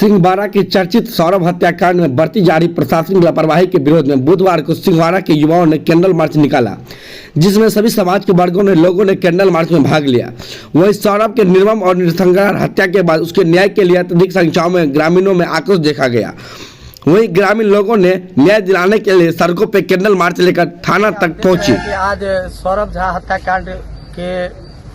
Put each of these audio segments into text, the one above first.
सिंहवाड़ा के चर्चित सौरभ हत्याकांड में बढ़ती जा रही प्रशासनिक लापरवाही के विरोध में बुधवार को सिंहवाड़ा के युवाओं ने कैंडल मार्च निकाला, जिसमें सभी समाज के वर्गों ने लोगों ने कैंडल मार्च में भाग लिया। वहीं सौरभ के निर्मम और नृशंस हत्या के बाद उसके न्याय के लिए अत्यधिक संख्याओं में ग्रामीणों में आक्रोश देखा गया। वहीं ग्रामीण लोगों ने न्याय दिलाने के लिए सड़कों पर कैंडल मार्च लेकर थाना तक पहुंचे। आज सौरभ झा हत्याकांड के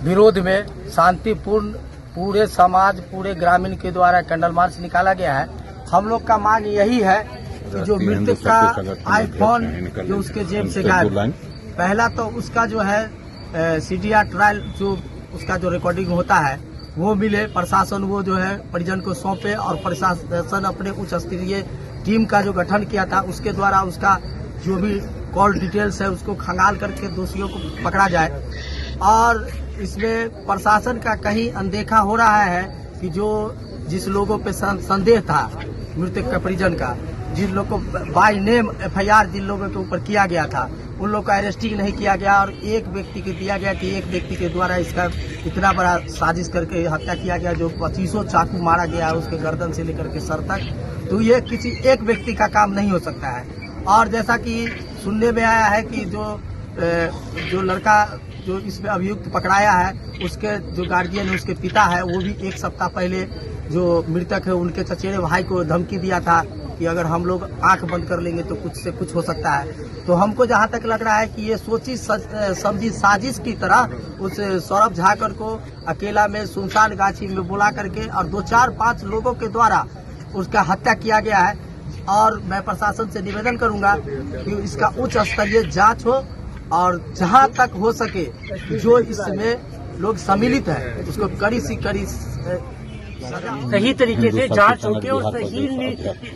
विरोध में शांतिपूर्ण पूरे समाज पूरे ग्रामीण के द्वारा कैंडल मार्च निकाला गया है। हम लोग का मांग यही है कि जो मृतक का आईफोन जो उसके जेब से गायब, पहला तो उसका जो है सीडीआर ट्रायल जो उसका जो रिकॉर्डिंग होता है वो मिले, प्रशासन वो जो है परिजन को सौंपे और प्रशासन अपने उच्च स्तरीय टीम का जो गठन किया था उसके द्वारा उसका जो भी कॉल डिटेल्स है उसको खंगाल करके दोषियों को पकड़ा जाए। और इसमें प्रशासन का कहीं अनदेखा हो रहा है कि जो जिस लोगों पे संदेह था मृतक का परिजन का, जिन लोग को बाय नेम एफआईआर जिन लोगों के ऊपर किया गया था उन लोग का अरेस्टिंग नहीं किया गया और एक व्यक्ति के दिया गया कि एक व्यक्ति के द्वारा इसका इतना बड़ा साजिश करके हत्या किया गया जो 25 चाकू मारा गया उसके गर्दन से लेकर के सर तक। तो ये किसी एक व्यक्ति का काम नहीं हो सकता है। और जैसा कि सुनने में आया है कि जो लड़का जो इसमें अभियुक्त पकड़ाया है उसके जो गार्जियन है उसके पिता है वो भी एक सप्ताह पहले जो मृतक है उनके चचेरे भाई को धमकी दिया था कि अगर हम लोग आंख बंद कर लेंगे तो कुछ से कुछ हो सकता है। तो हमको जहां तक लग रहा है कि ये सोची समझी साजिश की तरह उस सौरभ झाकर को अकेला में सुनसान गाछी में बुला करके और 2-4-5 लोगों के द्वारा उसका हत्या किया गया है। और मैं प्रशासन से निवेदन करूंगा कि इसका उच्च स्तरीय जांच हो और जहां तक हो सके जो इसमें लोग सम्मिलित है उसको कड़ी से कड़ी सही तरीके से जांच होके और सही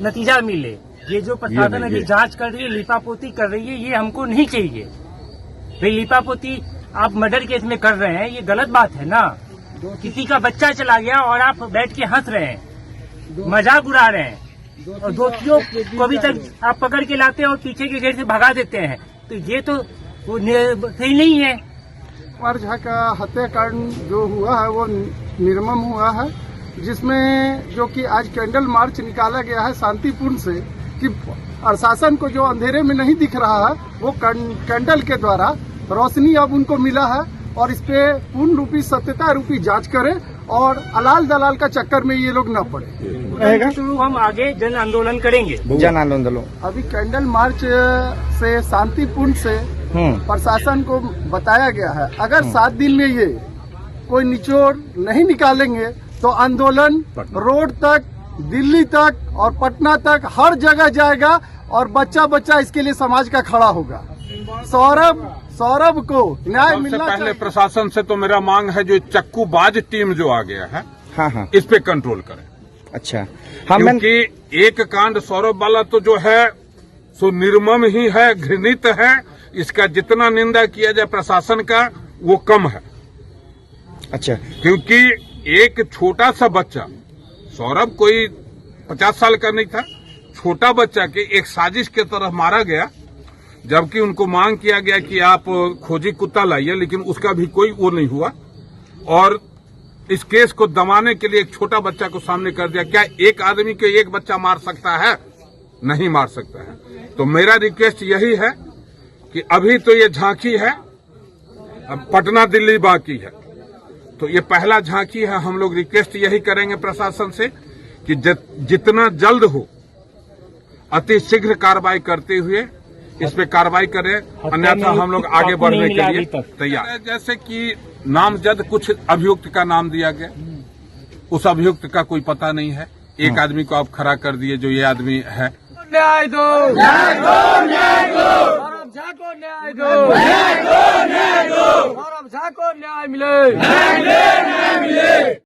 नतीजा मिले। ये जो प्रशासन अभी जांच कर रही है, लिपापोती कर रही है, ये हमको नहीं चाहिए। भाई लिपापोती आप मर्डर केस में कर रहे हैं, ये गलत बात है ना। किसी का बच्चा चला गया और आप बैठ के हंस रहे हैं, मजाक उड़ा रहे हैं और दोषियों को अभी तक आप पकड़ के लाते हैं और पीछे के गेट से भगा देते हैं। तो ये तो वो सही नहीं है। सौरभ झा का हत्याकांड जो हुआ है वो निर्मम हुआ है, जिसमें जो कि आज कैंडल मार्च निकाला गया है शांतिपूर्ण से कि प्रशासन को जो अंधेरे में नहीं दिख रहा है वो कैंडल के द्वारा रोशनी अब उनको मिला है और इस पे पूर्ण रूपी सत्यता रूपी जांच करें और अलाल दलाल का चक्कर में ये लोग न पड़े। तो हम आगे जन आंदोलन करेंगे। जन आंदोलन अभी कैंडल मार्च से शांतिपूर्ण से प्रशासन को बताया गया है अगर 7 दिन में ये कोई निचोड़ नहीं निकालेंगे तो आंदोलन रोड तक, दिल्ली तक और पटना तक हर जगह जाएगा और बच्चा बच्चा इसके लिए समाज का खड़ा होगा। सौरभ को न्याय मिलना चाहिए। पहले प्रशासन से तो मेरा मांग है जो चक्कूबाज टीम जो आ गया है हाँ। इस पे कंट्रोल करें। अच्छा क्योंकि एक कांड सौरभ वाला तो जो है सो निर्मम ही है, घृणित है। इसका जितना निंदा किया जाए प्रशासन का वो कम है। अच्छा, क्योंकि एक छोटा सा बच्चा, सौरभ कोई 50 साल का नहीं था, छोटा बच्चा के एक साजिश के तरह मारा गया, जबकि उनको मांग किया गया कि आप खोजी कुत्ता लाइए, लेकिन उसका भी कोई वो नहीं हुआ। और इस केस को दबाने के लिए एक छोटा बच्चा को सामने कर दिया। क्या एक आदमी को एक बच्चा मार सकता है? नहीं मार सकता है। तो मेरा रिक्वेस्ट यही है कि अभी तो ये झांकी है, अब पटना दिल्ली बाकी है। तो ये पहला झांकी है। हम लोग रिक्वेस्ट यही करेंगे प्रशासन से कि जितना जल्द हो अति शीघ्र कार्रवाई करते हुए इस पे कार्रवाई करें, अन्यथा हम लोग आगे बढ़ने के लिए तैयार है। जैसे कि नामजद कुछ अभियुक्त का नाम दिया गया, उस अभियुक्त का कोई पता नहीं है। एक आदमी को आप खड़ा कर दिए जो ये आदमी है। न्याय दो, न्याय दो, न्याय दो।